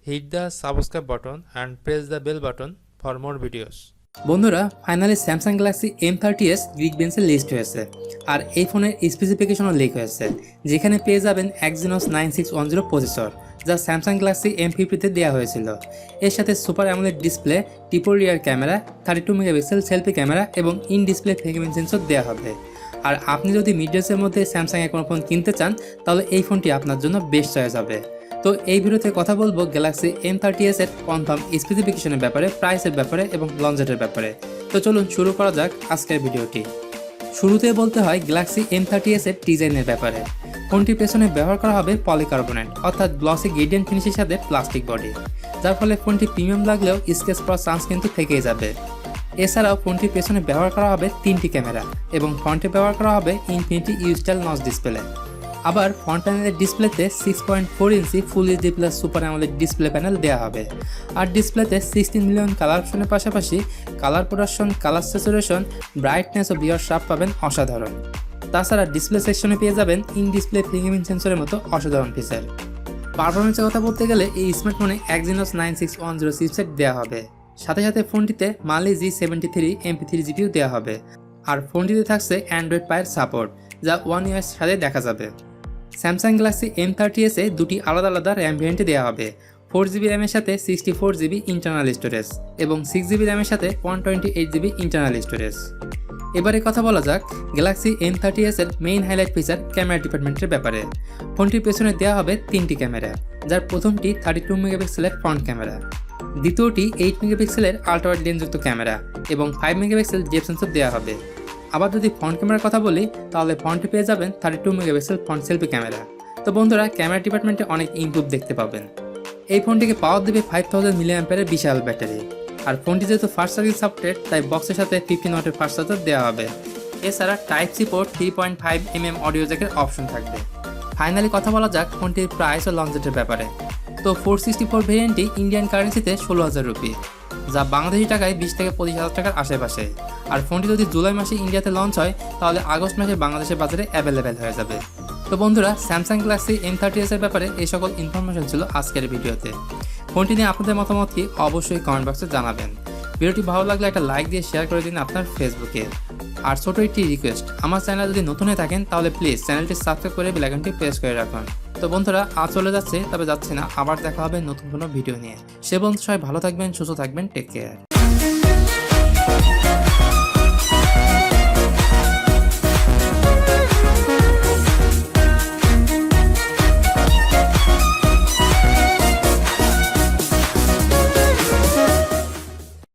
hit the subscribe button and press the bell button for more videos. বন্ধুরা finally Samsung Galaxy M30s গিগবেঞ্চে list হয়েছে আর এই ফোনের স্পেসিফিকেশনও লিক হয়েছে, যেখানে পেয়ে যাবেন Exynos 9610 প্রসেসর, যা স্যামসাং গ্যালাক্সি M50তে দেওয়া হয়েছিল। এর সাথে super AMOLED display, triple rear camera, 32 megapixel selfie camera এবং ইন ডিসপ্লে ফিঙ্গারপ্রিন্ট সেন্সর দেওয়া হবে। আর আপনি যদি মিড রেঞ্জের মধ্যে স্যামসাংয়ের কোনো ফোন কিনতে চান তাহলে এই ফোনটি আপনার জন্য বেস্ট চয়েস হবে। তো এই ভিডিওতে কথা বলবো গ্যালাক্সি M30s এর কনফার্ম স্পেসিফিকেশনের ব্যাপারে, প্রাইসের ব্যাপারে এবং লঞ্চ ডেটের ব্যাপারে। তো চলুন শুরু করা যাক আজকের ভিডিওটি। শুরুতে বলতে হয় গ্যালাক্সি M30s এর ডিজাইনের ব্যাপারে। ফোনটির পেছনে ব্যবহার করা হবে পলিকার্বনেট অর্থাৎ গ্লসি গ্রেডিয়েন্ট ফিনিশের সাথে প্লাস্টিক বডি, যার ফলে ফোনটি প্রিমিয়াম লাগলেও স্কেচ পাওয়ার চান্স কিন্তু থেকেই যাবে। এছাড়াও ফোনটির পেছনে ব্যবহার করা হবে 3টি ক্যামেরা এবং ফ্রন্টে ব্যবহার করা হবে ইনফিনিটি ইউ-স্টাইল নচ ডিসপ্লে। আবার ফ্রন্ট প্যানেলের ডিসপ্লেতে 6.4 inch full HD plus super AMOLED display panel দেওয়া হবে। আর ডিসপ্লেতে 16 মিলিয়ন কালার অপশনের পাশাপাশি colour production, colour saturation, brightness ও বিয়ার শার্প পাবেন অসাধারণ। তাছাড়া ডিসপ্লে সেকশনে পেয়ে যাবেন ইন ডিসপ্লে ফিঙ্গারপ্রিন্ট সেন্সরের মতো অসাধারণ ফিচার। পারফরমেন্সের কথা বলতে গেলে এই স্মার্টফোনে Exynos 9610 চিপসেট দেওয়া হবে, সাথে সাথে ফোনটিতে Mali G73 MP3 জিপিইউ দেওয়া হবে। আর ফোনটিতে থাকছে অ্যান্ড্রয়েড পায়ের সাপোর্ট, যা One UI এর সাথে দেখা যাবে। স্যামসাং গ্যালাক্সি M30s এ দুটি আলাদা আলাদা র্যাম ভেরিয়েন্টে দেওয়া হবে, 4GB র্যামের সাথে 64GB ইন্টারনাল স্টোরেজ এবং 6GB র্যামের সাথে 128GB ইন্টারনাল স্টোরেজ। এবারে কথা বলা যাক গ্যালাক্সি M30s এর মেইন হাইলাইট ফিচার ক্যামেরা ডিপার্টমেন্টের ব্যাপারে। ফোনটির পেছনে দেওয়া হবে 3টি ক্যামেরা, যার প্রথমটি 32 মেগাপিক্সেলের ফ্রন্ট ক্যামেরা, দ্বিতীয়টি 8 মেগাপিক্সেলের আল্ট্রা ওয়াইড লেন্সযুক্ত ক্যামেরা এবং 5 মেগাপিক্সেল ডেপথ সেন্সর দেওয়া হবে। আবার যদি ফ্রন্ট ক্যামেরার কথা বলি তাহলে ফ্রন্টে পেয়ে যাবেন 32 মেগাপিক্সেল ফ্রন্ট সেলফি ক্যামেরা। তো বন্ধুরা ক্যামেরা ডিপার্টমেন্টে অনেক ইমপ্রুভ দেখতে পাবেন। এই ফোনটিকে পাওয়ার দেবে 5000 মিলিঅ্যাম্পিয়ারের বিশাল ব্যাটারি। আর ফোনটি যেহেতু ফাস্ট চার্জিং সাপোর্টেড তাই বক্সের সাথে 15 ওয়াটের ফাস্ট চার্জার দেওয়া হবে। এছাড়া type C port 3.5mm audio জ্যাকের অপশন থাকবে। ফাইনালি কথা বলা যাক ফোনটির প্রাইস ও লঞ্চ ডেটের ব্যাপারে। তো 464 ভেরিয়েন্টটি ইন্ডিয়ান কারেন্সিতে 16,000 রুপি, যা বাংলাদেশি টাকায় 20 থেকে 25,000 টাকার আশেপাশে। আর ফোনটি যদি জুলাই মাসে ইন্ডিয়াতে লঞ্চ হয় তাহলে আগস্ট মাসে বাংলাদেশের বাজারে অ্যাভেলেবেল হয়ে যাবে। তো বন্ধুরা স্যামসাং গ্যালাক্সি M30s এর ব্যাপারে এই সকল ইনফরমেশন ছিল আজকের ভিডিওতে। ফোনটি নিয়ে আপনাদের মতামত কি অবশ্যই কমেন্ট বক্সে জানাবেন। ভিডিওটি ভালো লাগলে একটা লাইক দিয়ে শেয়ার করে দিন আপনার ফেসবুকে। আর ছোট একটি রিকোয়েস্ট, আমার চ্যানেল যদি নতুন হয়ে থাকেন তাহলে প্লিজ চ্যানেলটি সাবস্ক্রাইব করে বেল আইকনটি প্রেস করে রাখুন। তো বন্ধুরা আজ চলে যাচ্ছে, তবে যাচ্ছে না, আবার দেখা হবে নতুন কোনো ভিডিও নিয়ে। সে পর্যন্ত সবাই ভালো থাকবেন, সুস্থ থাকবেন, টেক কেয়ার।